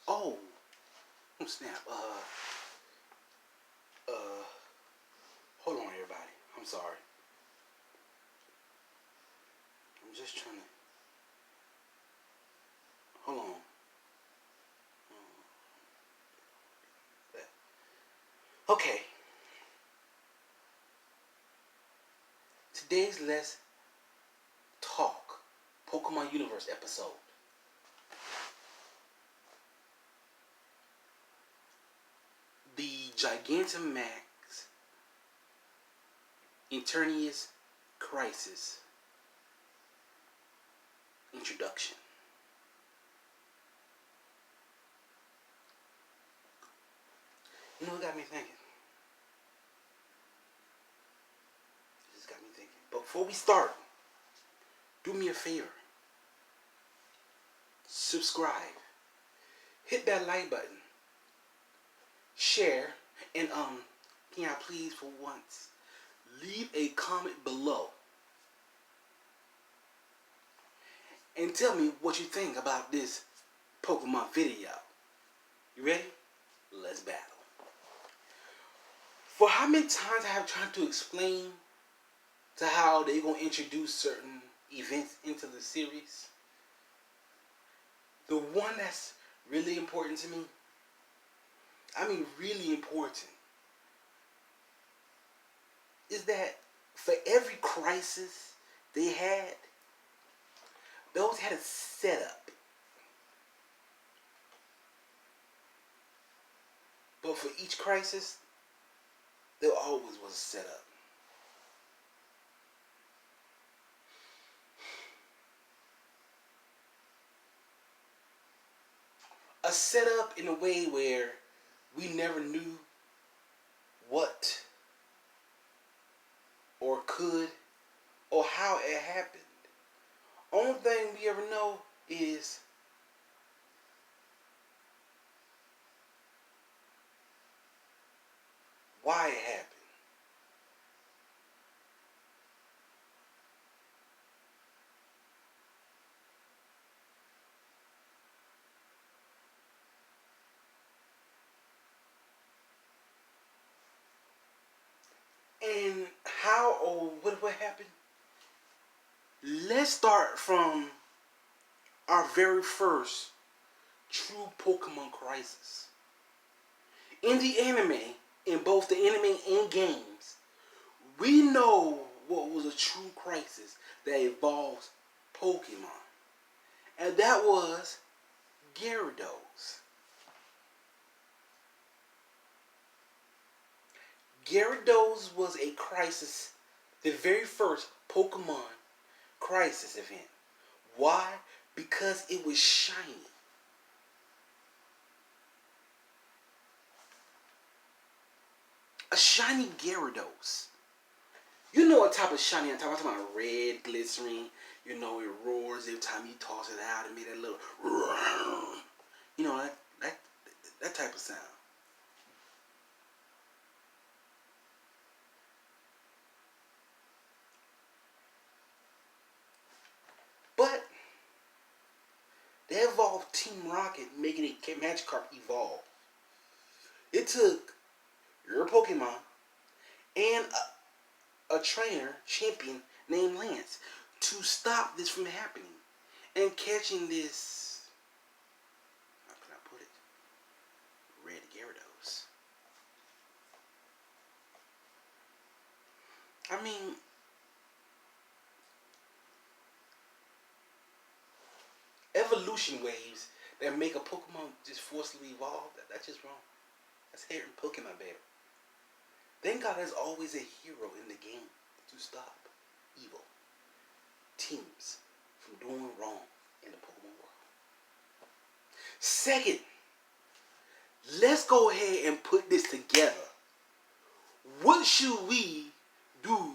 Oh, snap. Hold on, everybody. I'm sorry. I'm just trying to. Hold on. Okay. Today's Let's Talk Pokemon Universe episode. The Gigantamax entrnatus crisis introduction. You know what got me thinking? This got me thinking. But before we start, do me a favor. Subscribe. Hit that like button. Share. And can I please for once leave a comment below and tell me what you think about this Pokemon video. You ready? Let's battle. For how many times I have tried to explain to how they're going to introduce certain events into the series, the one that's really important to me, I mean really important, is that for every crisis they had, those had a setup. But for each crisis, there always was a setup. A setup in a way where we never knew what or could or how it happened. Only thing we ever know is why it happened. And how or what happened? Let's start from our very first true Pokemon crisis. In the anime, in both the anime and games, we know what was a true crisis that involves Pokemon. And that was Gyarados. Gyarados was a crisis, the very first Pokemon crisis event. Why? Because it was shiny. A shiny Gyarados. You know what type of shiny I'm talking about? I'm talking about red, glycerin. You know, it roars every time you toss it out and make that little, you know, that type of sound. But they evolved Team Rocket, making a Magikarp evolve. It took your Pokemon and a trainer, champion named Lance, to stop this from happening and catching this, how can I put it, red Gyarados. I mean, evolution waves that make a Pokemon just forcibly evolve, that's just wrong. That's hating Pokemon, baby. Thank God there's always a hero in the game to stop evil teams from doing wrong in the Pokemon world. Second, let's go ahead and put this together. What should we do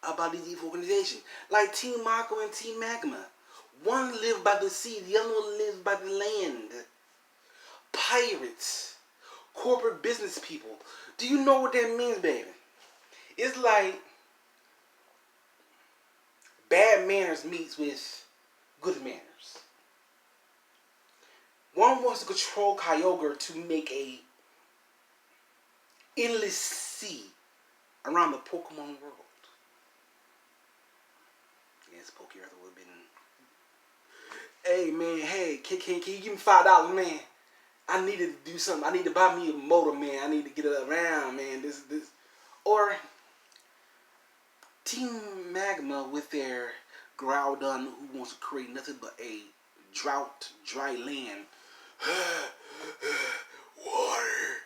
about these evil organizations? Like Team Mako and Team Magma. One lives by the sea, the other one lives by the land. Pirates. Corporate business people. Do you know what that means, baby? It's like bad manners meets with good manners. One was to control Kyogre to make a endless sea around the Pokemon world. Yes, Pokeearth would have been. Hey man, hey, can you give me $5, man? I need to do something. I need to buy me a motor, man. I need to get it around, man. This, or Team Magma with their Groudon who wants to create nothing but a dry land. Water.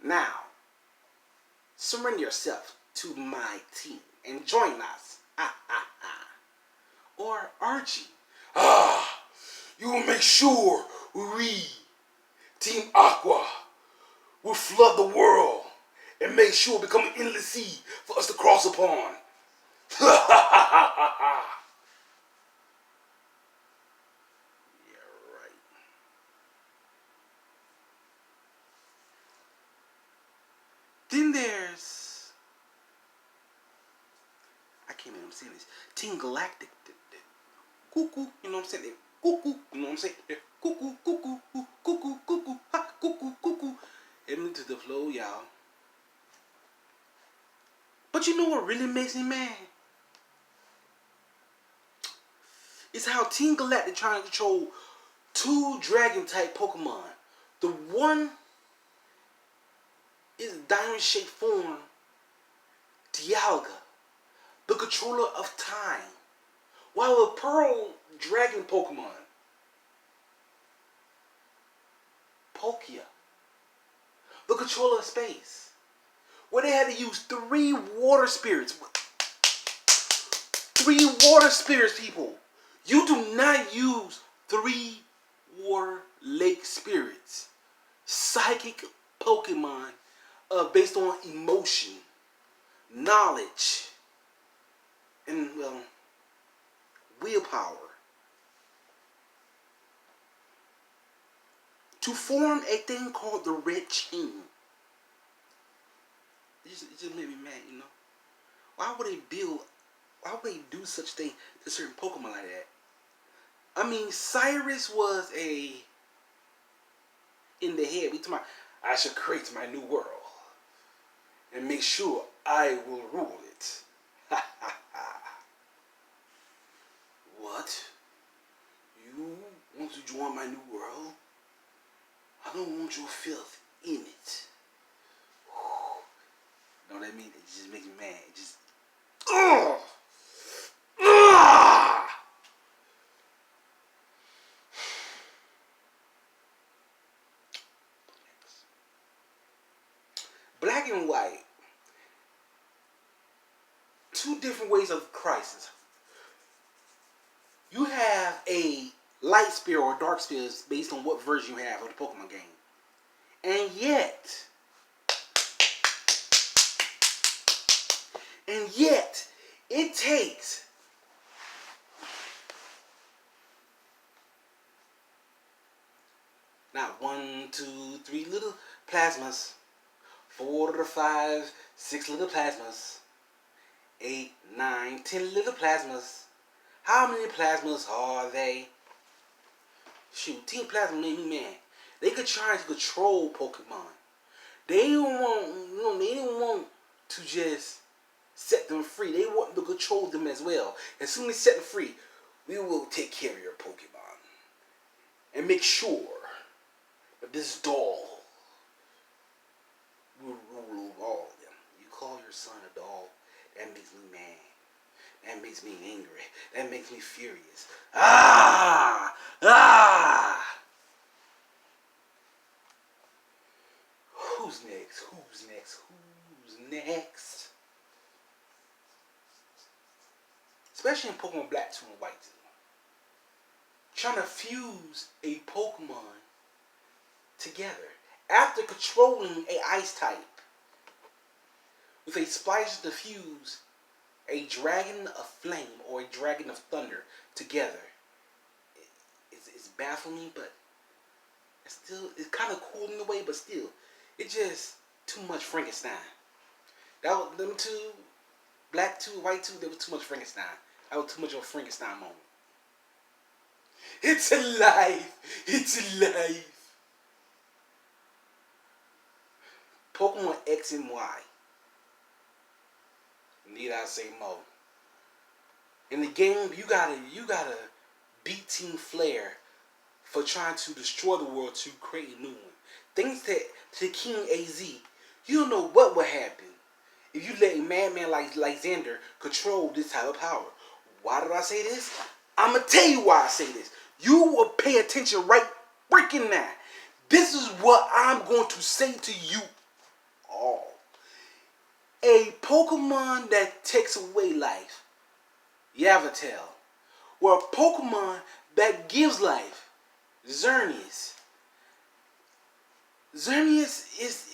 Now, surrender yourself to my team and join us. Or Archie. You will make sure we, Team Aqua, will flood the world and make sure it become an endless sea for us to cross upon. Yeah, right. Then there's, I can't even say this, Team Galactic. Cuckoo, you know what I'm saying? Cuckoo, you know what I'm saying? Cuckoo, cuckoo, cuckoo, cuckoo, ha, cuckoo, cuckoo. Hit to the flow, y'all. But you know what really makes me mad? It's how Team Galactic trying to control 2 dragon-type Pokemon. The one is diamond-shaped form, Dialga, the controller of time. While the Pearl Dragon Pokemon, Palkia, the controller of space, where they had to use 3 water spirits. 3 water spirits, people. You do not use 3 water lake spirits. Psychic Pokemon based on emotion, knowledge, and, well, willpower. To form a thing called the Red Chain. It just made me mad, you know. Why would they do such thing to certain Pokemon like that? I mean, Cyrus was in the head. We talking about, I should create my new world and make sure I will rule it. What? You want to join my new world? I don't want your filth in it. Know what I mean? It just makes me mad. It just, ugh! Ugh! Black and white. 2 different ways of crisis. You have a light spear or dark spears based on what version you have of the Pokemon game. And yet, it takes not 1, 2, 3 little plasmas, 4 to 5, 6 little plasmas, 8, 9, 10 little plasmas. How many plasmas are they? Shoot, Team Plasma made me mad. They could try to control Pokemon. They didn't want to just set them free. They want to control them as well. As soon as set them free, we will take care of your Pokemon and make sure that this doll will rule over all of them. You call your son a doll, that makes me mad. That makes me angry. That makes me furious. Ah! Who's next? Especially in Pokemon Black 2 and White 2. Trying to fuse a Pokemon together. After controlling a ice type with a splice to fuse a dragon of flame or a dragon of thunder together. It's baffling me, but it's kind of cool in a way, but still, it's just too much Frankenstein. Them 2, Black 2, White 2, there was too much Frankenstein. That was too much of a Frankenstein moment. It's alive! It's alive! Pokemon X and Y. Need I say more? In the game, you gotta beat Team Flare for trying to destroy the world to create a new one. Thanks to King AZ, you don't know what would happen if you let a madman like Xander control this type of power. Why did I say this? I'm gonna tell you why I say this. You will pay attention right freaking now. This is what I'm going to say to you all. A Pokemon that takes away life, Yveltal. Or a Pokemon that gives life, Xerneas. Xerneas is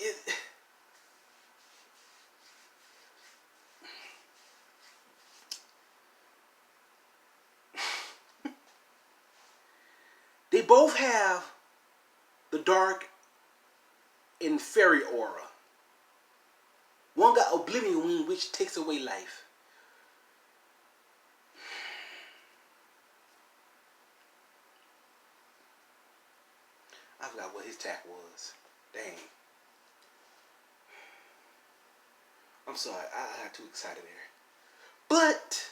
they both have the dark and fairy aura. One got Oblivion Wing, which takes away life. I forgot what his attack was. Dang. I'm sorry, I got too excited there. But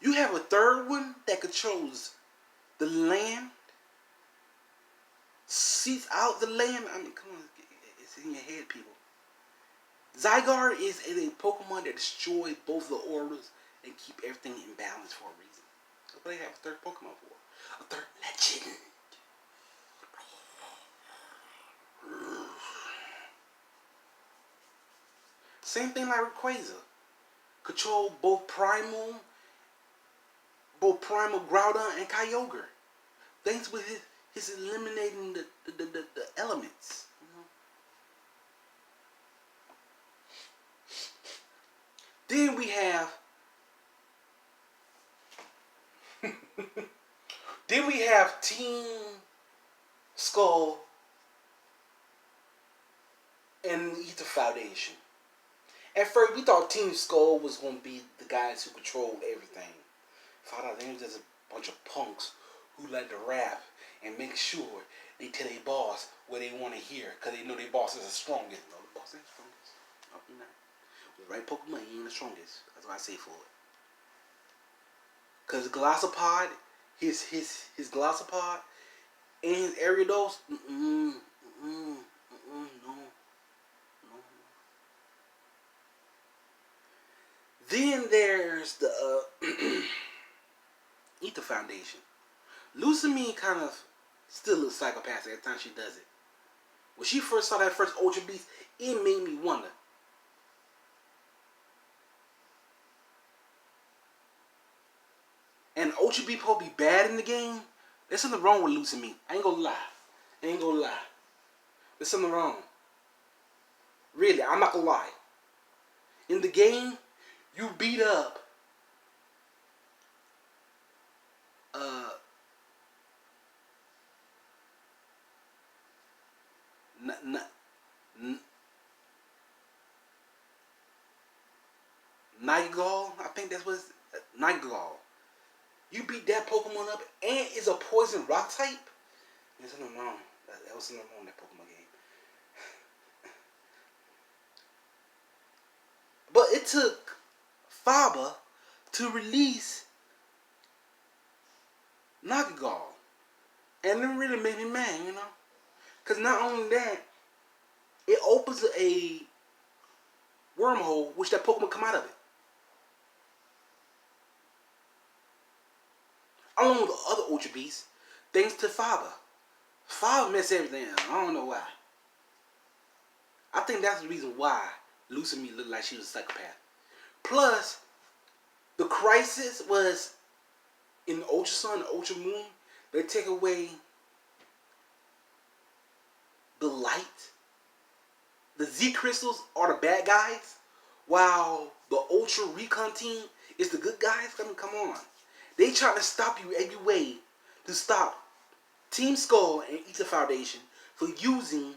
you have a third one that controls the land, seeks out the land. I mean, come on, it's in your head, people. Zygarde is a Pokemon that destroys both the auras and keep everything in balance for a reason. That's what they have a third Pokemon for. A third legend. Same thing like Rayquaza. Control both Primal Groudon and Kyogre. Thanks with his eliminating the elements. Then we have Team Skull and Ether Foundation. At first, we thought Team Skull was going to be the guys who controlled everything. Found out they was just a bunch of punks who like to rap and make sure they tell their boss what they want to hear because they know their boss is the strongest. No, the boss ain't the strongest. No, he's not. With the right Pokemon, he ain't the strongest. That's what I say for it. Because Glossopod, his Glossopod and his Ariados, no. Then there's the Ether Foundation. Lusamine kind of still looks psychopathic every time she does it. When she first saw that first Ultra Beast, it made me wonder. And Ultra Beast supposed to be bad in the game? There's something wrong with Lusamine. I ain't gonna lie. There's something wrong. Really, I'm not gonna lie. In the game, you beat up Nightingale. I think that's what it's Nightingale. You beat that Pokemon up and it's a poison rock type? There's something wrong. That was something wrong in that Pokemon game. But it took Faba to release Nagagol. And it really made me mad, you know? Because not only that, it opens a wormhole which that Pokemon come out of it. Along with the other Ultra Beasts, thanks to Faba. Faba messed everything up. I don't know why. I think that's the reason why Lusamine looked like she was a psychopath. Plus, the crisis was in Ultra Sun, Ultra Moon. They take away the light. The Z crystals are the bad guys, while the Ultra Recon team is the good guys. I mean, come on. They trying to stop you every way to stop Team Skull and Ether Foundation for using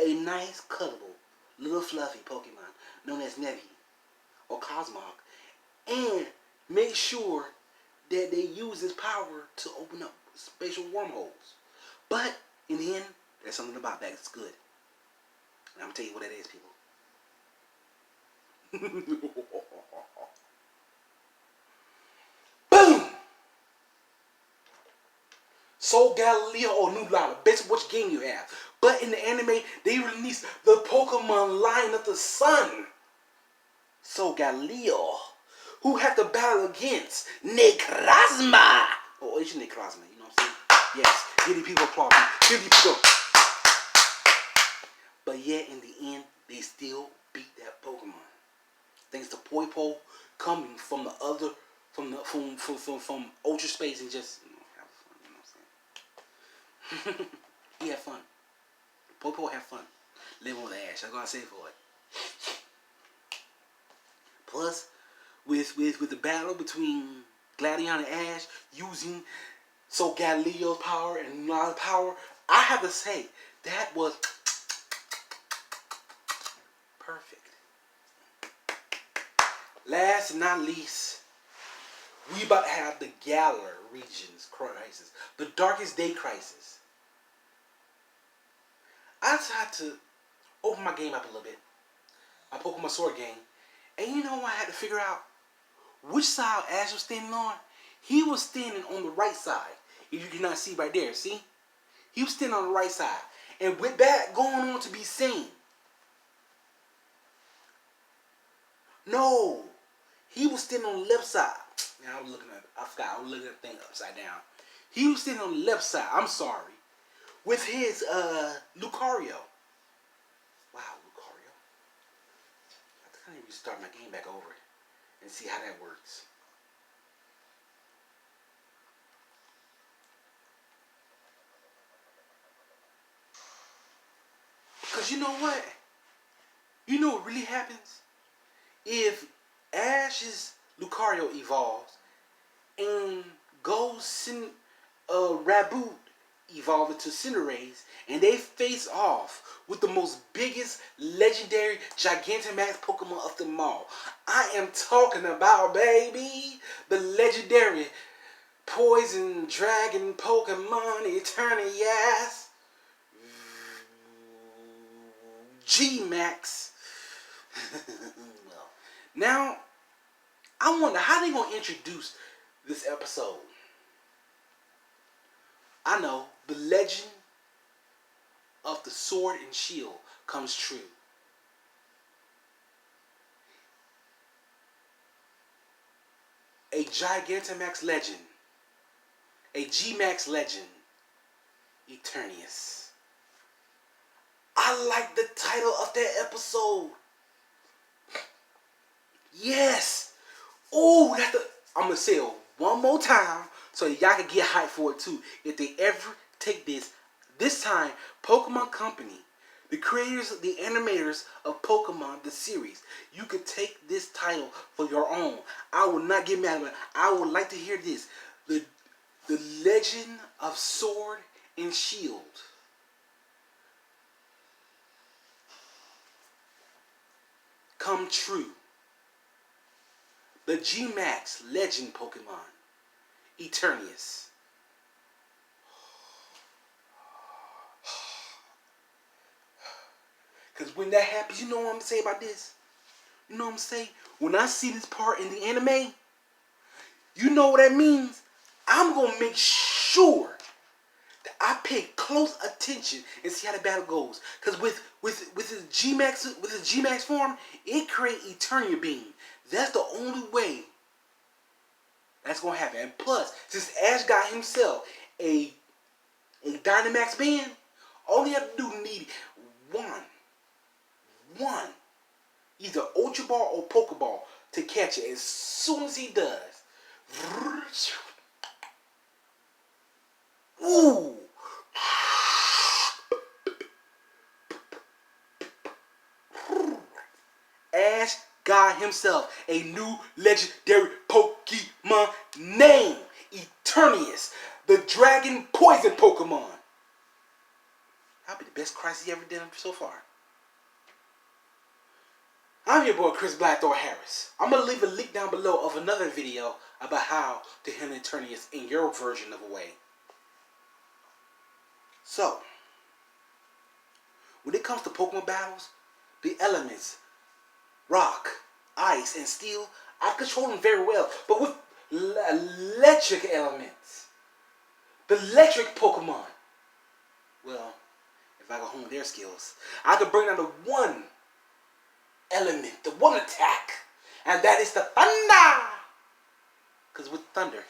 a nice, cuddable, little fluffy Pokemon known as Nevi or Cosmog and make sure that they use this power to open up spatial wormholes. But in the end, there's something about that that's good. And I'm gonna tell you what it is, people. Boom! Soul Galileo or New Lava, based on which game you have. But in the anime, they released the Pokemon line of the sun. Soul Galileo, who had to battle against Necrozma. Oh, it's Necrozma, you know what I'm saying? Yes, give the people applause. Give the people. But yet, in the end, they still beat that Pokemon. Thanks to Poipo coming from the other, from ultra space and just, have fun, you know what I'm saying? He had fun. Poipo had fun. Living with Ash, I gotta say for it. Plus, with the battle between Gladion and Ash, using Soul Galileo's power and Nala's power, I have to say, that was perfect. Last and not least, we about to have the Galar regions crisis, the Darkest Day crisis. I tried to open my game up a little bit, my Pokemon Sword game, and you know what I had to figure out? Which side Ash was standing on? He was standing on the right side. If you cannot see right there, see? He was standing on the right side. And with that going on to be seen, no, he was standing on the left side. Now I forgot, I was looking at the thing upside down. He was standing on the left side, I'm sorry, with his Lucario. Wow, Lucario. I think I need to restart my game back over and see how that works. Because you know what? You know what really happens? If Ash's Lucario evolves and Raboot evolve into Cinderace and they face off with the most biggest legendary Gigantamax Pokemon of them all. I am talking about, baby, the legendary Poison Dragon Pokemon Eternatus G-Max. Now, I wonder how they gonna introduce this episode. I know, the legend of the Sword and Shield comes true. A Gigantamax legend, a G-Max legend, Eternius. I like the title of that episode. Yes. Oh, I'm going to say it one more time so y'all can get hyped for it too. If they ever take this time, Pokemon Company, the creators, the animators of Pokemon, the series, you could take this title for your own. I will not get mad at it. I would like to hear this. The Legend of Sword and Shield. Come true. The G-Max Legend Pokemon, Eternius. Because when that happens, you know what I'm going to say about this? You know what I'm saying? When I see this part in the anime, you know what that means? I'm going to make sure that I pay close attention and see how the battle goes. Because with his G-Max form, it creates Eternia Beam. That's the only way that's going to happen. And plus, since Ash got himself a Dynamax Band, all he have to do need one, either Ultra Ball or Pokeball to catch it. As soon as he does, ooh, Ash got himself a new legendary Pokemon named Eternius, the Dragon Poison Pokemon. That'll be the best crisis he ever done so far. I'm your boy Chris Blackthorn Harris. I'm going to leave a link down below of another video about how to handle entrnatus in your version of a way. So, when it comes to Pokemon battles, the elements, rock, ice, and steel, I control them very well. But with electric elements, the electric Pokemon, well, if I can hone their skills, I can bring down the one element, the one attack, and that is the thunder. Because with thunder,